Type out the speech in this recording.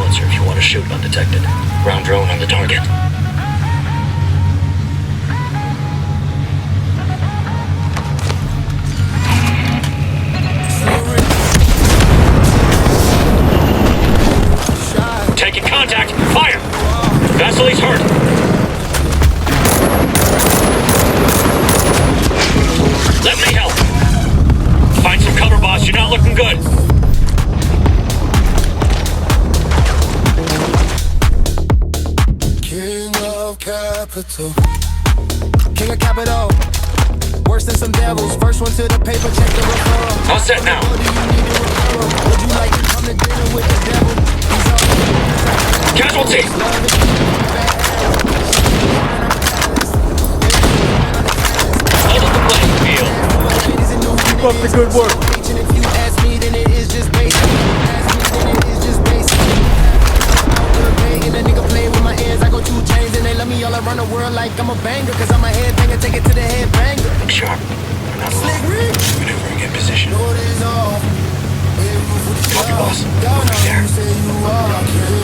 silencer if you want to shoot undetected. Ground drone on the target. Taking contact! Fire! Vasily's hurt! Let me help! Find some cover, boss. You're not looking good. King of capital. King of capital. Worse than some devils. First one to the paper, check the referral. All set now. Or do you need a referral? Would you like to come to dinner with the devil? Casualty! Hold up the playing field. Keep up the good work. If you ask me, then it is just basic. And a nigga play with my ears, I go 2 chains and they love me all around the world like I'm a banger. Cause I'm a headbanger, take it to the head banger. Look sharp. We're not alone. Maneuvering in position. Copy, boss. Moving there.